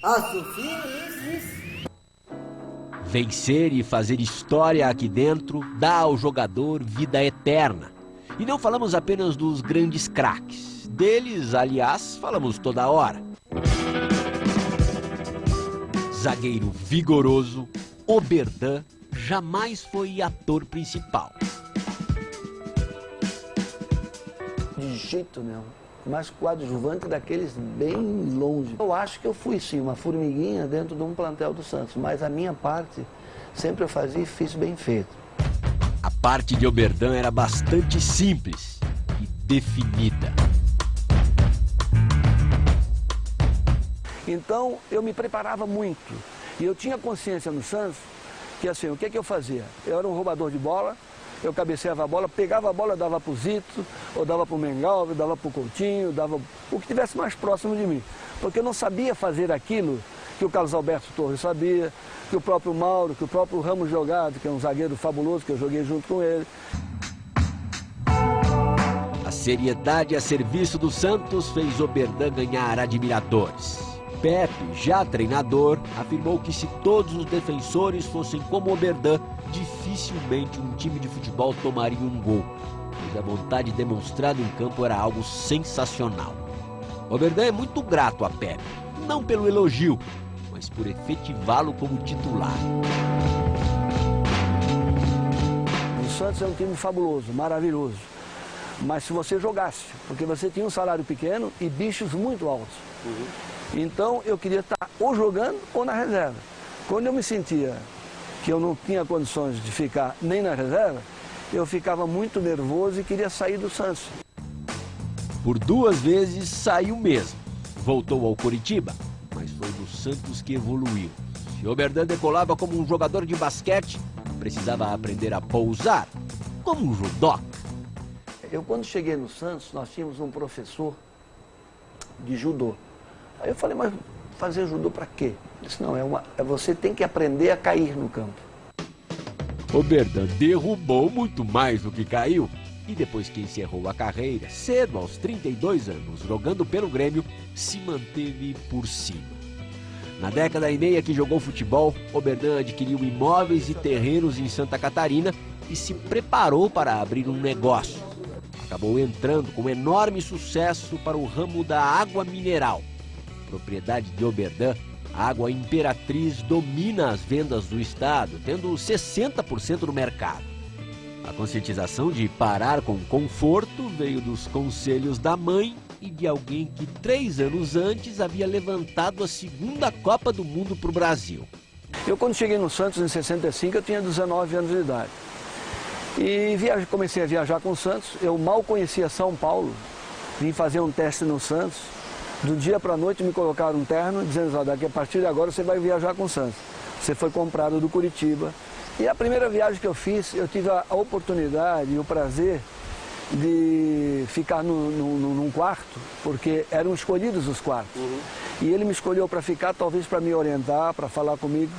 Ah, Sofia, isso. Vencer e fazer história aqui dentro dá ao jogador vida eterna. E não falamos apenas dos grandes craques. Deles, aliás, falamos toda hora. Zagueiro vigoroso, Oberdan jamais foi ator principal. De jeito nenhum. Mas coadjuvante daqueles bem longe. Eu acho que eu fui sim uma formiguinha dentro de um plantel do Santos, mas a minha parte sempre eu fazia e fiz bem feito. A parte de Oberdan era bastante simples e definida. Então eu me preparava muito e eu tinha consciência no Santos que assim, o que eu fazia? Eu era um roubador de bola. Eu cabeceava a bola, pegava a bola, dava pro Zito, ou dava pro Mengalvio, dava pro Coutinho, dava o que estivesse mais próximo de mim. Porque eu não sabia fazer aquilo que o Carlos Alberto Torres sabia, que o próprio Mauro, que o próprio Ramos Jogado, que é um zagueiro fabuloso, que eu joguei junto com ele. A seriedade a serviço do Santos fez Oberdan ganhar admiradores. Pepe, já treinador, afirmou que se todos os defensores fossem como Oberdan, dificilmente um time de futebol tomaria um gol, pois a vontade demonstrada em campo era algo sensacional. Oberdan é muito grato a Pepe, não pelo elogio, mas por efetivá-lo como titular. O Santos é um time fabuloso, maravilhoso, mas se você jogasse, porque você tinha um salário pequeno e bichos muito altos. Então eu queria estar ou jogando ou na reserva. Quando eu me sentia que eu não tinha condições de ficar nem na reserva, eu ficava muito nervoso e queria sair do Santos. Por 2 vezes saiu mesmo. Voltou ao Coritiba, mas foi no Santos que evoluiu. Se Oberdan decolava como um jogador de basquete, precisava aprender a pousar como um judoca. Eu quando cheguei no Santos, nós tínhamos um professor de judô. Aí eu falei, mas fazer judô para quê? Ele disse, não, você tem que aprender a cair no campo. Oberdan derrubou muito mais do que caiu. E depois que encerrou a carreira, cedo aos 32 anos, jogando pelo Grêmio, se manteve por cima. Na década e meia que jogou futebol, Oberdan adquiriu imóveis e terrenos em Santa Catarina e se preparou para abrir um negócio. Acabou entrando com enorme sucesso para o ramo da água mineral. Propriedade de Oberdan, a Água Imperatriz domina as vendas do estado, tendo 60% do mercado. A conscientização de parar com conforto veio dos conselhos da mãe e de alguém que 3 anos antes havia levantado a 2ª Copa do Mundo para o Brasil. Eu quando cheguei no Santos em 65, eu tinha 19 anos de idade. E comecei a viajar com o Santos, eu mal conhecia São Paulo, vim fazer um teste no Santos. Do dia para a noite me colocaram um terno, dizendo, daqui a partir de agora você vai viajar com o Santos. Você foi comprado do Curitiba. E a primeira viagem que eu fiz, eu tive a oportunidade e o prazer de ficar num quarto, porque eram escolhidos os quartos. E ele me escolheu para ficar, talvez para me orientar, para falar comigo,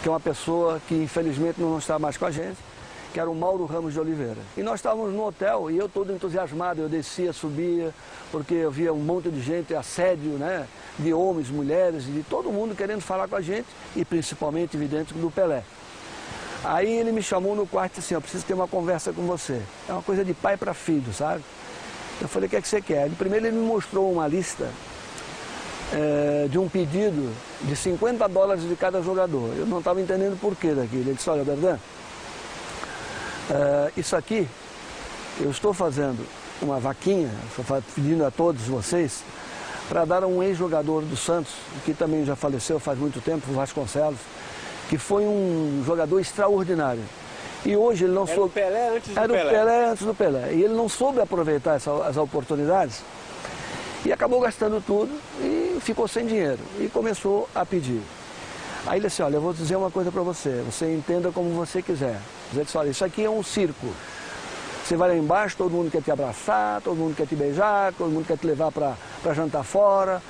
que é uma pessoa que infelizmente não está mais com a gente, que era o Mauro Ramos de Oliveira. E nós estávamos no hotel e eu todo entusiasmado, eu descia, subia, porque eu via um monte de gente, assédio, né, de homens, mulheres, de todo mundo querendo falar com a gente, e principalmente, evidente, do Pelé. Aí ele me chamou no quarto e disse assim, eu preciso ter uma conversa com você. É uma coisa de pai para filho, sabe? Eu falei, o que é que você quer? Primeiro ele me mostrou uma lista de um pedido de $50 de cada jogador. Eu não estava entendendo o porquê daquilo. Ele disse, olha, Oberdan, isso aqui, eu estou fazendo uma vaquinha, estou pedindo a todos vocês, para dar a um ex-jogador do Santos, que também já faleceu faz muito tempo, o Vasconcelos, que foi um jogador extraordinário. E hoje ele não soube... Pelé antes do Pelé. Era o Pelé antes do Pelé. E ele não soube aproveitar as oportunidades e acabou gastando tudo e ficou sem dinheiro. E começou a pedir. Aí ele disse, olha, eu vou dizer uma coisa para você, você entenda como você quiser. Ele disse, olha, isso aqui é um circo. Você vai lá embaixo, todo mundo quer te abraçar, todo mundo quer te beijar, todo mundo quer te levar para jantar fora.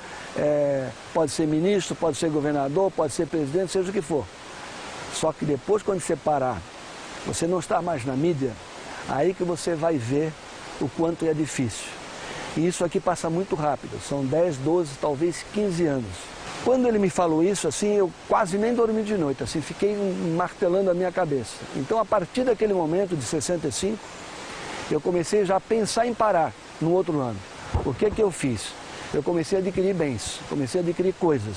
Pode ser ministro, pode ser governador, pode ser presidente, seja o que for. Só que depois, quando você parar, você não está mais na mídia, aí que você vai ver o quanto é difícil. E isso aqui passa muito rápido, são 10, 12, talvez 15 anos. Quando ele me falou isso, assim, eu quase nem dormi de noite, assim, fiquei martelando a minha cabeça. Então, a partir daquele momento, de 65, eu comecei já a pensar em parar no outro ano. O que que eu fiz? Eu comecei a adquirir bens, comecei a adquirir coisas.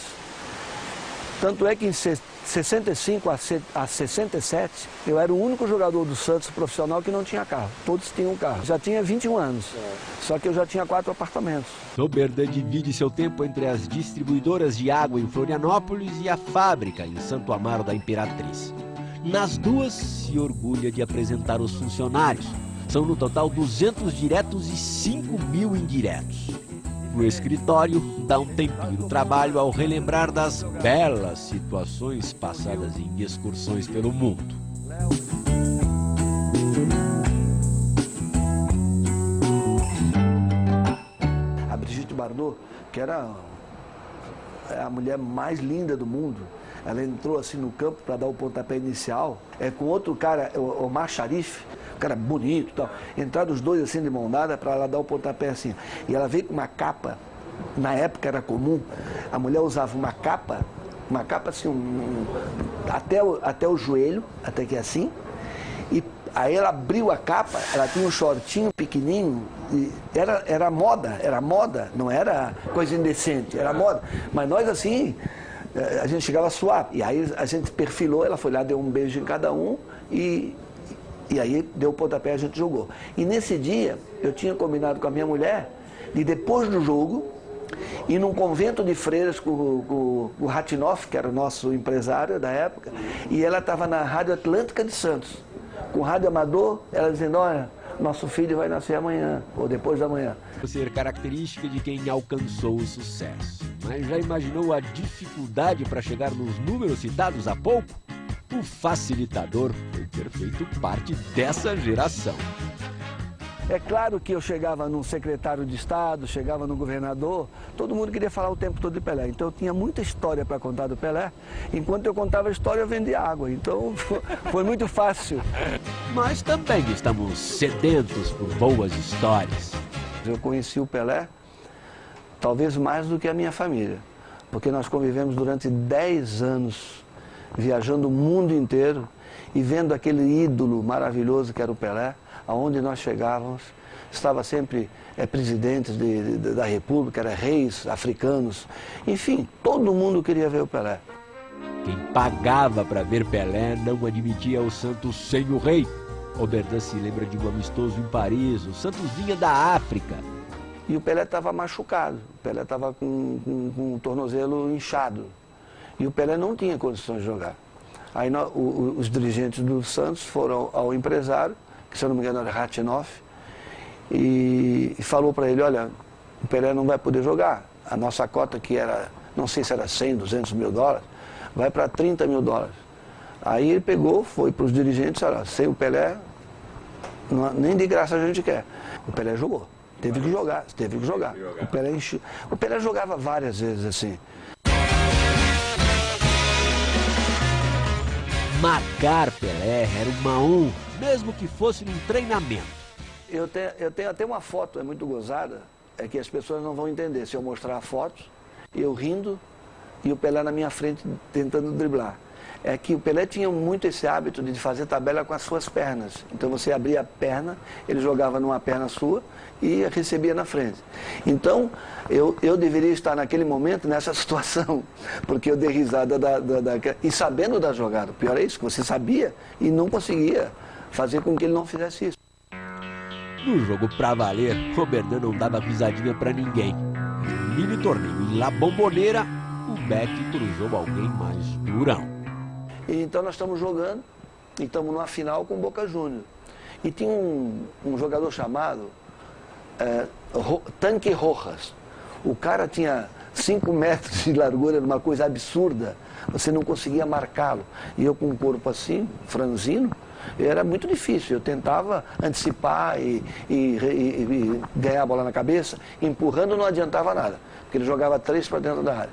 Tanto é que em 65 a 67, eu era o único jogador do Santos profissional que não tinha carro. Todos tinham carro. Já tinha 21 anos, só que eu já tinha 4 apartamentos. Oberdan divide seu tempo entre as distribuidoras de água em Florianópolis e a fábrica em Santo Amaro da Imperatriz. Nas duas, se orgulha de apresentar os funcionários. São no total 200 diretos e 5.000 indiretos. No escritório, dá um tempinho no trabalho ao relembrar das belas situações passadas em excursões pelo mundo. A Brigitte Bardot, que era a mulher mais linda do mundo, ela entrou assim no campo para dar o pontapé inicial, com outro cara, o Omar Sharif, um cara bonito e tal, entraram os dois assim de mão dada para ela dar o pontapé assim. E ela veio com uma capa, na época era comum, a mulher usava uma capa assim, até o joelho, até que assim, e aí ela abriu a capa, ela tinha um shortinho pequenininho, e era moda, não era coisa indecente, era moda. Mas nós assim, a gente chegava a suar, e aí a gente perfilou, ela foi lá, deu um beijo em cada um, e aí deu o pontapé e a gente jogou. E nesse dia, eu tinha combinado com a minha mulher, e depois do jogo, ir num convento de freiras com o Ratinoff, que era o nosso empresário da época, e ela estava na Rádio Atlântica de Santos, com o rádio amador, ela dizendo, olha, nosso filho vai nascer amanhã, ou depois da manhã. Ser característica de quem alcançou o sucesso. Mas já imaginou a dificuldade para chegar nos números citados há pouco? O facilitador foi ter feito parte dessa geração. É claro que eu chegava num secretário de Estado, chegava no governador, todo mundo queria falar o tempo todo de Pelé. Então eu tinha muita história para contar do Pelé. Enquanto eu contava a história, eu vendia água. Então foi muito fácil. Nós também estamos sedentos por boas histórias. Eu conheci o Pelé, talvez mais do que a minha família. Porque nós convivemos durante 10 anos, viajando o mundo inteiro e vendo aquele ídolo maravilhoso que era o Pelé. Aonde nós chegávamos, estava sempre presidentes da República, era reis africanos, enfim, todo mundo queria ver o Pelé. Quem pagava para ver Pelé não admitia o Santos sem o rei. Oberdan se lembra de um amistoso em Paris, o Santos vinha da África. E o Pelé estava machucado, o Pelé estava com o tornozelo inchado, e o Pelé não tinha condições de jogar. Aí os dirigentes do Santos foram ao empresário, que se eu não me engano era Ratinoff, e falou para ele, olha, o Pelé não vai poder jogar, a nossa cota que era, não sei se era 100, 200 mil dólares, vai para 30 mil dólares. Aí ele pegou, foi para os dirigentes, olha, sem o Pelé, nem de graça a gente quer. O Pelé jogou, teve que jogar. O Pelé jogava várias vezes assim. Marcar Pelé era uma honra, mesmo que fosse num treinamento. Eu tenho até uma foto, é muito gozada, é que as pessoas não vão entender. Se eu mostrar a foto, eu rindo e o Pelé na minha frente tentando driblar. É que o Pelé tinha muito esse hábito de fazer tabela com as suas pernas. Então você abria a perna, ele jogava numa perna sua e recebia na frente. Então eu deveria estar naquele momento nessa situação, porque eu dei risada e sabendo da jogada. O pior é isso, que você sabia e não conseguia fazer com que ele não fizesse isso. No jogo pra valer, Oberdan não dava pisadinha pra ninguém. No mini torneio em La Bombonera, o Beck cruzou alguém mais durão. E então nós estamos jogando, e estamos numa final com o Boca Juniors. E tinha um jogador chamado Tanque Rojas. O cara tinha 5 metros de largura, era uma coisa absurda. Você não conseguia marcá-lo. E eu com o corpo assim, franzino, era muito difícil. Eu tentava antecipar e ganhar a bola na cabeça, empurrando não adiantava nada, porque ele jogava 3 para dentro da área.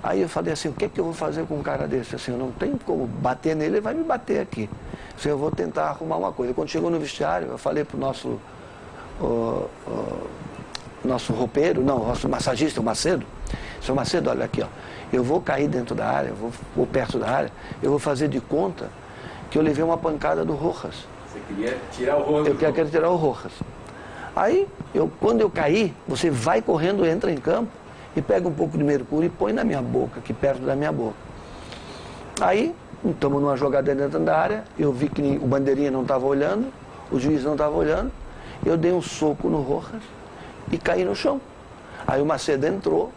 Aí eu falei assim, o que é que eu vou fazer com um cara desse? Assim, eu não tenho como bater nele, ele vai me bater aqui. Assim, eu vou tentar arrumar uma coisa. Quando chegou no vestiário, eu falei para o nosso roupeiro, não, nosso massagista, o Macedo, Seu Macedo, olha aqui, ó, eu vou cair dentro da área, vou perto da área, eu vou fazer de conta que eu levei uma pancada do Rojas. Você queria tirar o Rojas? Eu quero tirar o Rojas. Aí, quando eu caí, você vai correndo, entra em campo e pega um pouco de mercúrio e põe na minha boca, aqui perto da minha boca. Aí, estamos numa jogada dentro da área, eu vi que o bandeirinha não estava olhando, o juiz não estava olhando, eu dei um soco no Rojas e caí no chão. Aí o Macedo entrou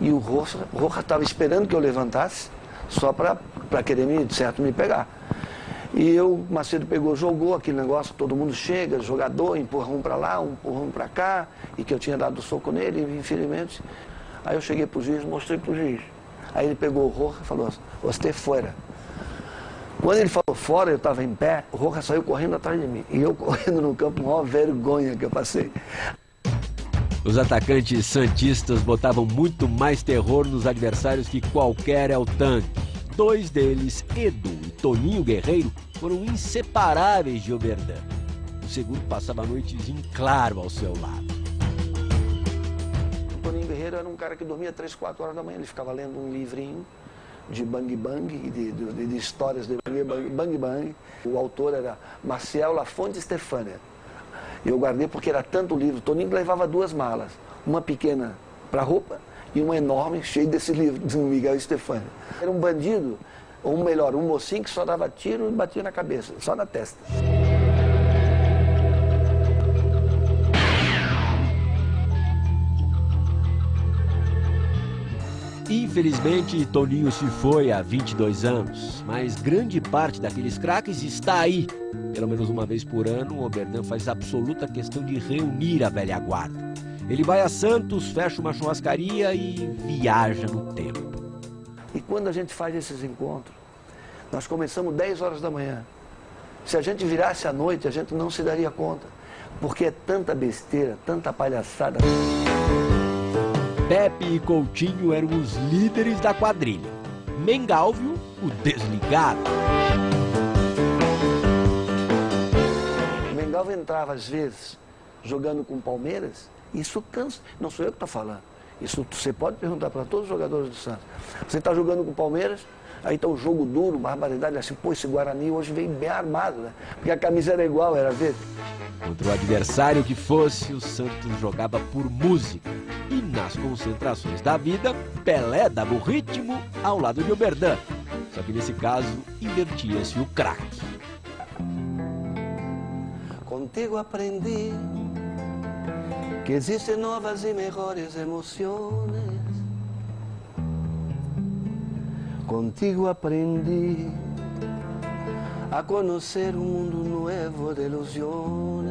e o Rojas estava esperando que eu levantasse, só para querer me pegar. E o Macedo pegou, jogou aquele negócio, todo mundo chega, jogador, empurrão para lá, empurrão para cá, e que eu tinha dado soco nele, infelizmente. Aí eu cheguei pro juiz, mostrei pro juiz. Aí ele pegou o Rojas e falou, você fora. Quando ele falou fora, eu estava em pé, o Rojas saiu correndo atrás de mim. E eu correndo no campo, maior vergonha que eu passei. Os atacantes santistas botavam muito mais terror nos adversários que qualquer El Tanque. Dois deles, Edu e Toninho Guerreiro, foram inseparáveis de Oberdan. O segundo passava noites em claro ao seu lado. O Toninho Guerreiro era um cara que dormia 3, 4 horas da manhã. Ele ficava lendo um livrinho de Bang Bang, de histórias de Bang Bang. O autor era Marcel Lafonte Stefania. Eu guardei porque era tanto livro. O Toninho levava 2 malas, uma pequena para roupa e uma enorme, cheia desse livro, de Miguel Stefania. Era um bandido, ou melhor, um mocinho que só dava tiro e batia na cabeça, só na testa. Infelizmente, Toninho se foi há 22 anos, mas grande parte daqueles craques está aí. Pelo menos uma vez por ano, o Oberdan faz absoluta questão de reunir a velha guarda. Ele vai a Santos, fecha uma churrascaria e viaja no tempo. E quando a gente faz esses encontros, nós começamos 10 horas da manhã. Se a gente virasse à noite, a gente não se daria conta, porque é tanta besteira, tanta palhaçada. Pepe e Coutinho eram os líderes da quadrilha. Mengalvio, o desligado. O Mengalvio entrava às vezes jogando com o Palmeiras, e isso cansa. Não sou eu que estou falando. Isso você pode perguntar para todos os jogadores do Santos. Você está jogando com o Palmeiras, aí está o jogo duro, barbaridade, assim, pô, esse Guarani hoje veio bem armado, né? Porque a camisa era igual, era verde. Contra o adversário que fosse, o Santos jogava por música. E nas concentrações da vida, Pelé dava o ritmo ao lado de Oberdan. Só que nesse caso, invertia-se o craque. Contigo aprendi que existem novas e melhores emoções. Contigo aprendi a conhecer um mundo novo de ilusões.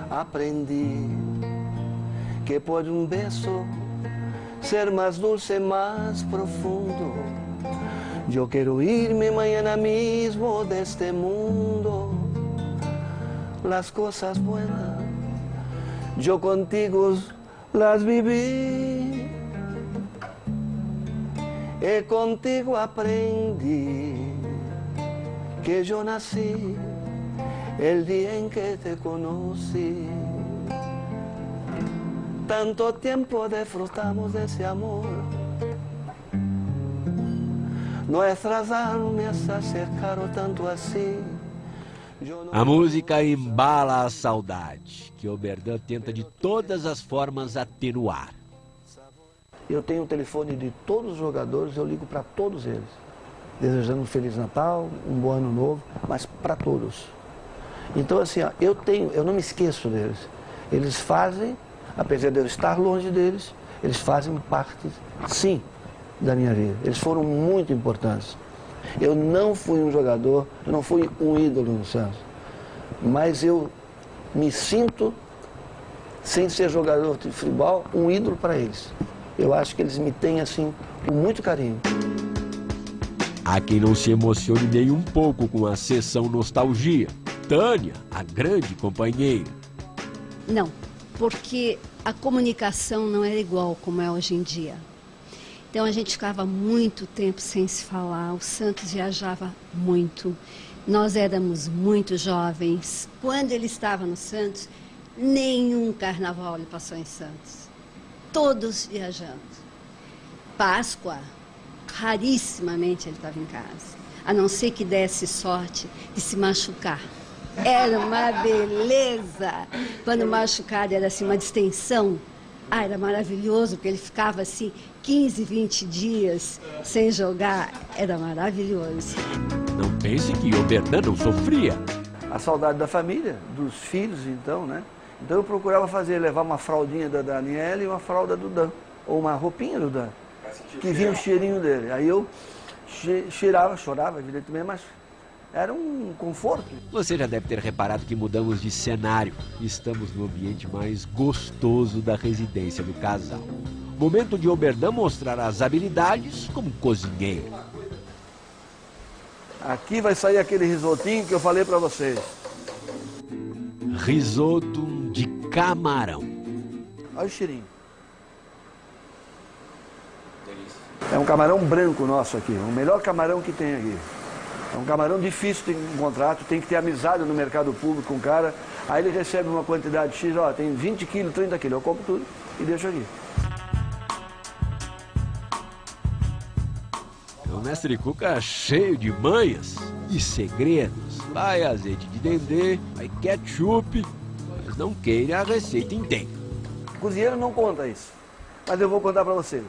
Aprendi que pode um beijo ser mais dulce, mais profundo. Eu quero irme mañana mismo deste mundo. Las cosas buenas, yo contigo las viví. E contigo aprendi que yo nací el día en que te conocí. Tanto tiempo disfrutamos de ese amor. Nuestras almas se acercaram tanto assim. A música embala a saudade, que Oberdan tenta de todas as formas atenuar. Eu tenho o telefone de todos os jogadores, eu ligo para todos eles, desejando um Feliz Natal, um bom Ano Novo, mas para todos. Então assim, ó, eu não me esqueço deles. Eles fazem, apesar de eu estar longe deles, eles fazem parte, sim, da minha vida. Eles foram muito importantes. Eu não fui um jogador, eu não fui um ídolo no Santos, mas eu me sinto, sem ser jogador de futebol, um ídolo para eles. Eu acho que eles me têm assim, com muito carinho. Há quem não se emocione nem um pouco com a sessão nostalgia. Tânia, a grande companheira. Não, porque a comunicação não era igual como é hoje em dia. Então a gente ficava muito tempo sem se falar, o Santos viajava muito, nós éramos muito jovens. Quando ele estava no Santos, nenhum carnaval ele passou em Santos. todos viajando. Páscoa, rarissimamente ele estava em casa, a não ser que desse sorte de se machucar. Era uma beleza. Quando machucado era assim uma distensão. Era maravilhoso, porque ele ficava assim 15, 20 dias sem jogar. Era maravilhoso. Não pense que Oberdan não sofria. A saudade da família, dos filhos, então, né? Então eu procurava levar uma fraldinha da Daniela e uma fralda do Dan, ou uma roupinha do Dan, que vinha o cheirinho dele. Aí eu cheirava, chorava, evidentemente, mas era um conforto. Você já deve ter reparado que mudamos de cenário. Estamos no ambiente mais gostoso da residência do casal. Momento de Oberdan mostrar as habilidades como cozinheiro. Aqui vai sair aquele risotinho que eu falei para vocês. Risoto de camarão. Olha o cheirinho. É um camarão branco nosso aqui, o melhor camarão que tem aqui. É um camarão difícil de encontrar, tu tem que ter amizade no mercado público com o cara. Aí ele recebe uma quantidade X, ó, tem 20 quilos, 30 quilos, eu compro tudo e deixo aqui. O mestre Cuca cheio de manhas e segredos. Vai azeite de dendê, vai ketchup, mas não queira a receita inteira. O cozinheiro não conta isso, mas eu vou contar para vocês.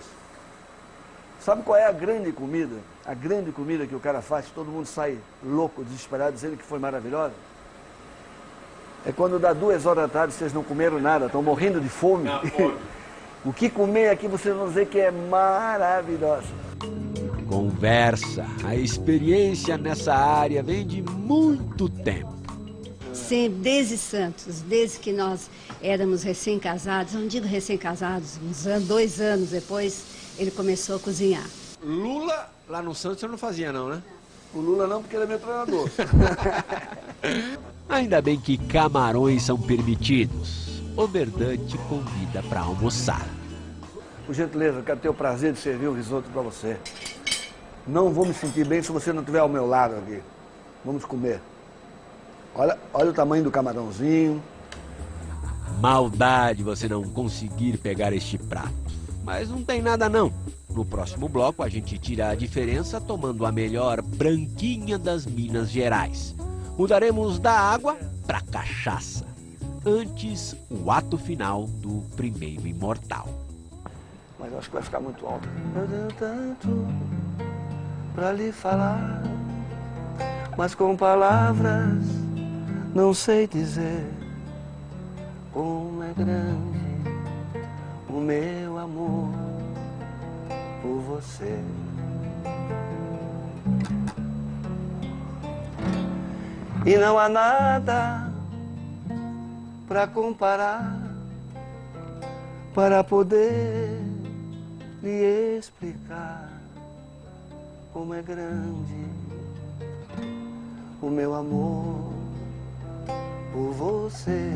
Sabe qual é a grande comida? A grande comida que o cara faz, que todo mundo sai louco, desesperado, dizendo que foi maravilhosa? É quando dá 2 horas da tarde, vocês não comeram nada, estão morrendo de fome. O que comer aqui, vocês vão dizer que é maravilhosa. Conversa, a experiência nessa área vem de muito tempo. Sempre, desde Santos, desde que nós éramos recém-casados, não digo recém-casados, 2 anos depois, ele começou a cozinhar. Lula, lá no Santos, eu não fazia não, né? O Lula não, porque ele é meu treinador. Ainda bem que camarões são permitidos. Oberdan te convida para almoçar. Por gentileza, eu quero ter o prazer de servir o risoto para você. Não vou me sentir bem se você não estiver ao meu lado aqui. Vamos comer. Olha o tamanho do camarãozinho. Maldade você não conseguir pegar este prato. Mas não tem nada não. No próximo bloco a gente tira a diferença tomando a melhor branquinha das Minas Gerais. Mudaremos da água para cachaça. Antes, o ato final do primeiro imortal. Mas eu acho que vai ficar muito alto. Eu tenho tanto pra lhe falar, mas com palavras não sei dizer como é grande o meu amor por você. E não há nada pra comparar, para poder lhe explicar como é grande o meu amor por você.